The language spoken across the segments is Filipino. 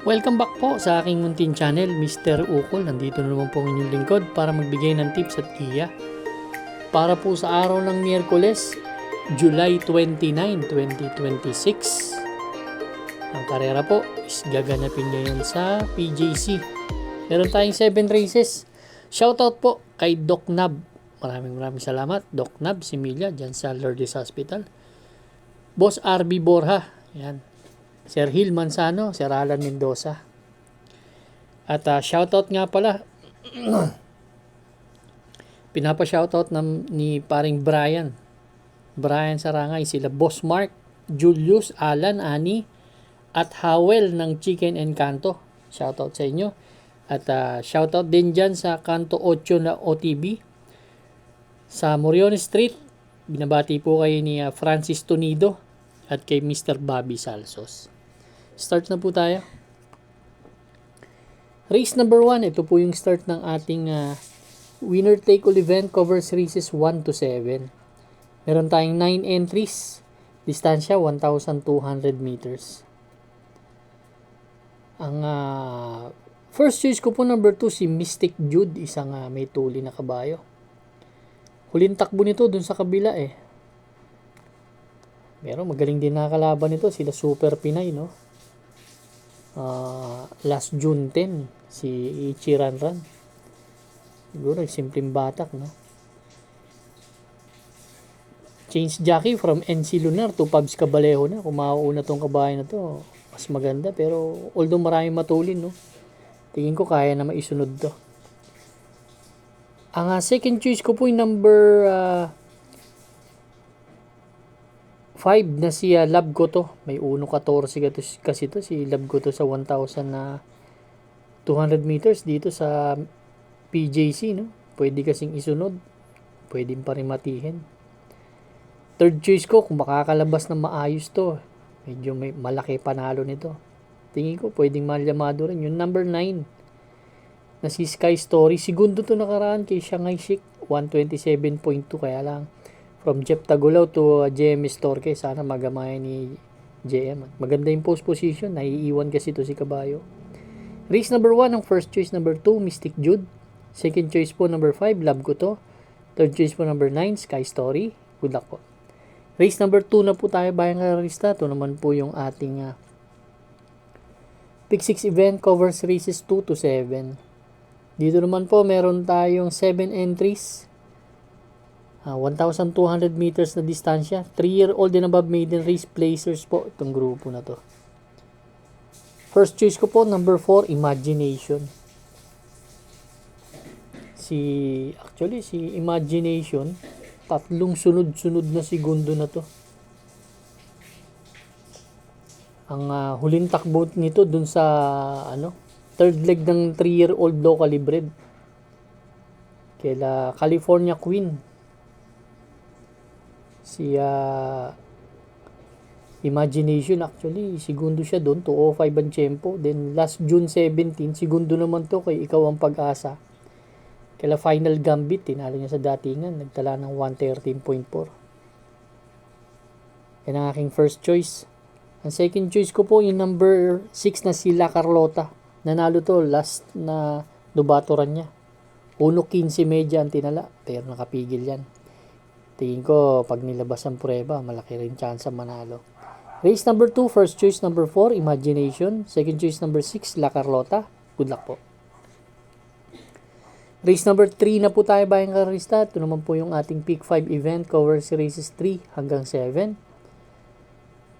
Welcome back po sa aking munting channel, Mr. Ukol. Nandito na naman po ang inyong lingkod para magbigay ng tips at giya. Para po sa araw ng Miyerkules, July 29, 2026. Ang karera po is gaganapin ngayon sa PJC. Meron tayong 7 races. Shoutout po kay Doc Nab. Maraming salamat, Doc Nab, Similia, dyan sa Lourdes Hospital. Boss RB Borja, yan. Sir Hill Manzano, Sir Alan Mendoza. At shoutout nga pala, pinapa-shoutout ni paring Brian Sarangay, sila Boss Mark, Julius, Alan, Ani, at Howell ng Chicken Encanto. Shoutout sa inyo. At shoutout din dyan sa Kanto 8 na OTB. Sa Moriones Street, binabati po kayo ni Francis Tonido at kay Mr. Bobby Salsos. Start na po tayo. Race number 1, ito po yung start ng ating winner take all event, covers races 1 to 7. Meron tayong 9 entries, distansya 1,200 meters. Ang first choice ko po number 2 si Mystic Jude, isang may tuli na kabayo. Huling takbo nito dun sa kabila Pero magaling din nakakalaban nito, sila Super Pinay, no? Last June 10, si Ichiranran. Siguro, simpleng batak, no? Change jockey from NC Lunar to Pabs Cabalejo na. Kung mauuna tong kabayan na to, mas maganda. Pero, although maraming matulin, no? Tingin ko kaya na maisunod to. Ang second choice ko po yung number 5 na si Lab Goto. May 1.14 kasi to si Lab Goto sa 1,200 meters dito sa PJC, no? Pwede kasing isunod. Pwede pa rin matihin. Third choice ko, kung makakalabas ng maayos to, medyo may malaki panalo nito. Tingin ko pwedeng malyamado rin. Yung number 9 na si Sky Story. Segundo to nakaraan kay Shanghai Chic. 127.2 kaya lang. From Jeff Tagulaw to JMS Torque, sana magamay ni JM. Maganda yung post position, naiiwan kasi to si Kabayo. Race number 1, ang first choice number 2, Mystic Jude. Second choice po number 5, Love ko to. Third choice po number 9, Sky Story. Good luck po. Race number 2 na po tayo, bayang kararista. Ito naman po yung ating Pick 6 event, covers races 2 to 7. Dito naman po meron tayong 7 entries. 1,200 meters na distansya. 3-year-old and above maiden race placers po itong grupo na to. First choice ko po, number 4, Imagination. Si Imagination, tatlong sunod-sunod na segundo na to. Ang huling takbo nito dun sa third leg ng 3-year-old locally bred. Kaila California Queen. Si Imagination actually, segundo siya doon, 2:05 ang tempo. Then last June 17, segundo naman to kay Ikaw ang Pag-asa. Kaya Final Gambit, tinalo niya sa datingan, nagtala ng 113.4. Yan ang aking first choice. Ang second choice ko po yung number 6 na si La Carlota. Nanalo to last na dubatoran niya. 1.15 medya ang tinala, pero nakapigil yan. Tingin ko, pag nilabas ang prueba, malaki rin chance manalo. Race number 2, first choice number 4, Imagination. Second choice number 6, La Carlota. Good luck po. Race number 3 na po tayo, bayang karista. Ito naman po yung ating Pick 5 event, covers races 3 hanggang 7.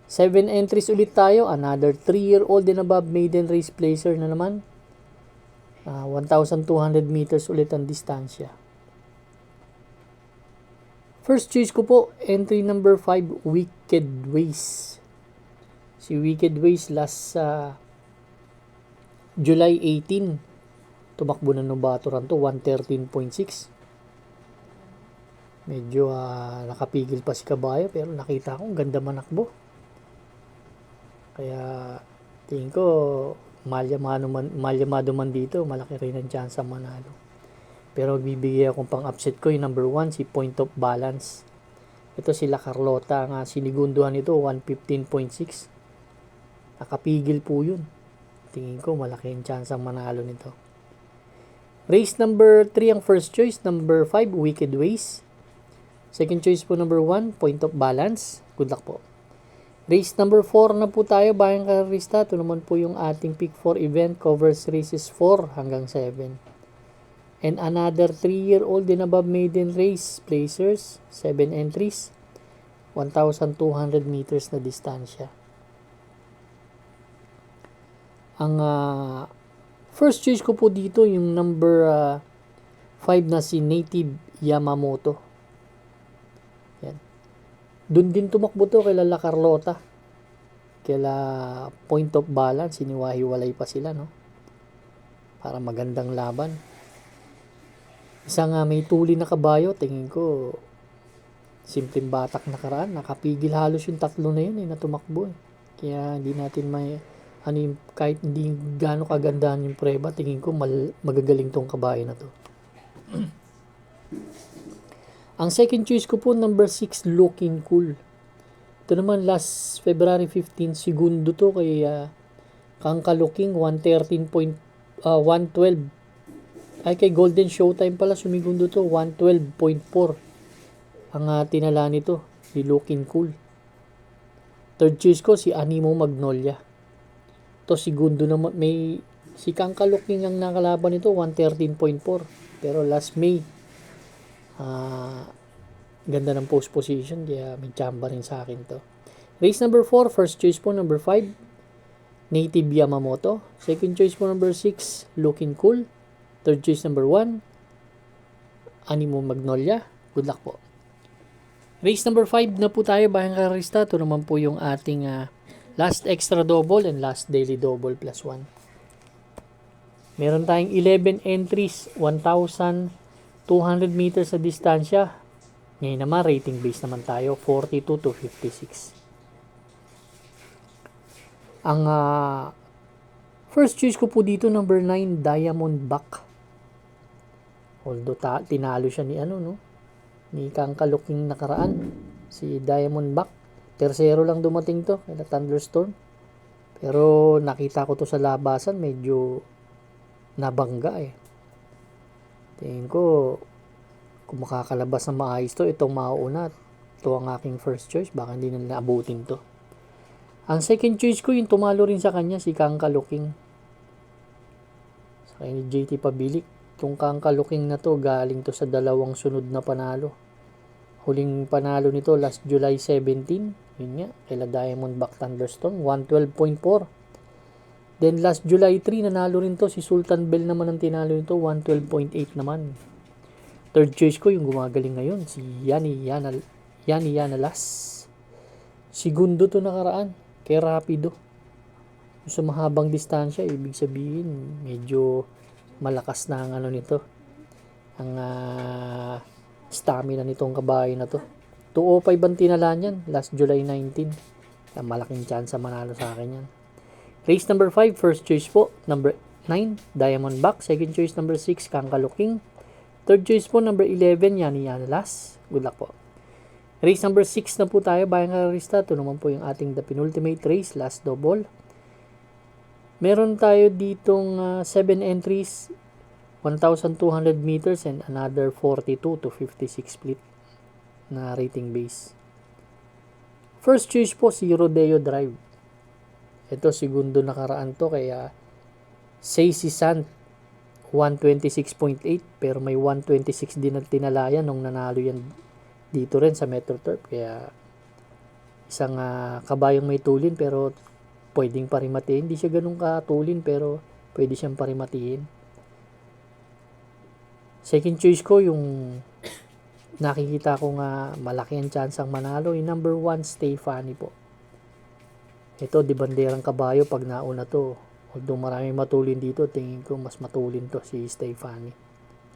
7 entries ulit tayo. Another 3-year-old and above maiden race placer na naman. 1,200 meters ulit ang distansya. First choice ko po, entry number 5, Wicked Ways. Si Wicked Ways last July 18, tumakbo na nobatoran to, 113.6. Medyo nakapigil pa si Kabayo, pero nakita ko, ganda manakbo. Kaya, tingin ko, malyamado man dito, malaki rin ang chance ang manalo. Pero magbibigay akong pang-upset ko yung number 1, si Point of Balance. Ito sila Carlota, nga sinigunduhan nito, 115.6. Nakapigil po yun. Tingin ko malaki yung chance ang manalo nito. Race number 3 ang first choice. Number 5, Wicked Ways. Second choice po number 1, Point of Balance. Good luck po. Race number 4 na po tayo, bayang karista. Ito naman po yung ating pick 4 event. Covers races 4 hanggang 7. And another 3-year-old and above maiden race. Placers, 7 entries. 1,200 meters na distansya. Ang first choice ko po dito, yung number 5 na si Native Yamamoto. Yan. Doon din tumakbo to kay La Carlota. Kaya Point of Balance, siniwahiwalay pa sila, no? Para magandang laban. Isang may tuli na kabayo, tingin ko simpleng batak na karaan, nakapigil halos yung tatlo na yun na tumakbo eh. Kaya hindi natin kahit hindi gaano kagandahan yung preba, tingin ko magagaling tong kabayo na to. Ang second choice ko po, number 6, Looking Cool. Ito naman last February 15, segundo to kay Kangka-Looking, 112. Ay kay Golden Showtime pala, sumigundo to, 112.4. Ang tinala nito, si Looking Cool. Third choice ko, si Animo Magnolia. To segundo naman, may si Kangka-Looking ang nakalaban nito, 113.4. Pero last May, ganda ng post position, kaya may chamba rin sa akin to. Race number 4, first choice po, number 5, Native Yamamoto. Second choice po, number 6, Looking Cool. Third choice, number 1, Animo Magnolia. Good luck po. Race number 5 na po tayo, bayang karista. Ito naman po yung ating last extra double and last daily double plus 1. Meron tayong 11 entries, 1,200 meters sa distansya. Ngayon naman, rating base naman tayo, 42 to 56. Ang first choice ko po dito, number 9, Diamond Back. Although tinalo siya ni ni Kangka-Looking nakaraan, si Diamond Back. Tercero lang dumating to, kaya Thunderstorm. Pero nakita ko to sa labasan, medyo nabangga eh. Tingin ko, kung makakalabas na maayos to, itong mauuna. Ito ang aking first choice, baka hindi na naabutin to. Ang second choice ko, yung tumalo rin sa kanya, si Kangka-Looking. Sa ni JT Pabilik. Itong Kangka-Looking na to, galing to sa dalawang sunod na panalo. Huling panalo nito last July 17, yun nga, kila Diamond Back Thunderstorm, 112.4. Then last July 3, nanalo rin to, si Sultan Bell naman ang tinalo nito, 112.8 naman. Third choice ko, yung gumagaling ngayon, si Yani Yanalas. Segundo to nakaraan, kay Rapido. Sa mahabang distansya, ibig sabihin, medyo malakas na ang nito. Ang stamina nitong kabayo na to. 205 ang tinala niyan last July 19. Malaking chance manalo sa akin yan. Race number 5, first choice po, number 9, Diamond Back. Second choice, number 6, Kangka-Looking. Third choice po, number 11, Yani Yanalas. Good luck po. Race number 6 na po tayo, bayang karista. Ito naman po yung ating the penultimate race, last double. Meron tayo ditong 7 entries, 1,200 meters and another 42 to 56 split na rating base. First choice po, si Rodeo Drive. Ito, segundo nakaraan to, kaya Sacy Sant, 126.8, pero may 126 din ang tinalayan nung nanalo yan dito rin sa Metro Turf. Kaya isang kabayong may tulin, pero pwedeng parimatiin. Hindi siya ganun katulin, pero pwede siyang parimatiin. Second choice ko, yung nakikita ko nga malaki ang chance ang manalo, yung number 1, Stefani po. Ito, di banderang kabayo pag nauna to. Although maraming matulin dito, tingin ko mas matulin to si Stefani.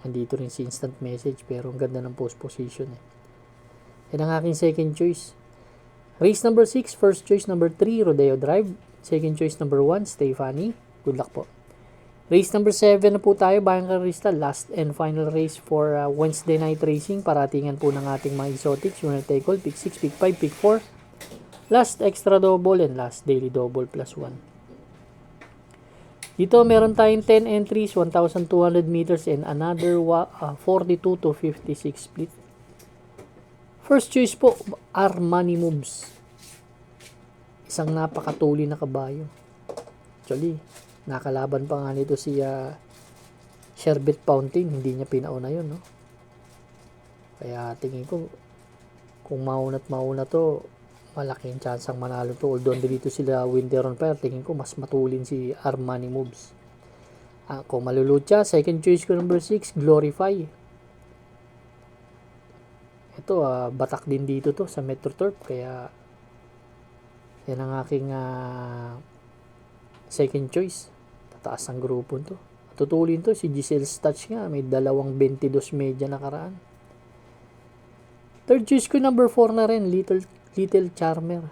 Andito rin si instant message, pero ang ganda ng post position eh. Yan ang aking second choice. Race number 6, first choice number 3, Rodeo Drive. Second choice number 1, Stefani. Good luck po. Race number 7 na po tayo, bayang karista. Last and final race for Wednesday night racing. Paratingan po ng ating mga exotics. Winner take all, pick 6, pick 5, pick 4. Last extra double and last daily double plus 1. Dito meron tayong 10 entries, 1,200 meters and another 42 to 56 split. First choice po, Armani Moves. Isang napakatuli na kabayo. Actually, nakalaban pa nga nito si Sherbet Fountain. Hindi niya pinauna yun, no? Kaya tingin ko, kung mauna to, malaking chance ang manalo to. Although dito sila Winter on Fire, tingin ko mas matulin si Armani Moves. Kung malulot siya, second choice ko number 6, Glorify. Ito, batak din dito to sa Metro Turf. Kaya, yan ang aking second choice. Tataas ang grupo to. Tutulin to, si Giselle Stutch nga. May 22 media nakaraan. Third choice ko number 4 na rin, Little Charmer.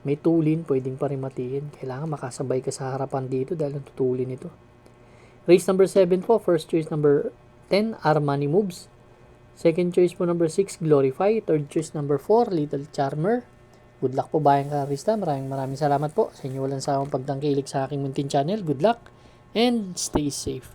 May tulin, pwedeng pa rin matiin. Kailangan makasabay ka sa harapan dito dahil ang tutulin ito. Race number 7 po, first choice number 10, Armani Moves. Second choice po number 6, Glorify. Third choice number 4, Little Charmer. Good luck po bayang karista. Maraming salamat po sa inyo walang sawang pagtangkilik sa aking muntin channel. Good luck and stay safe.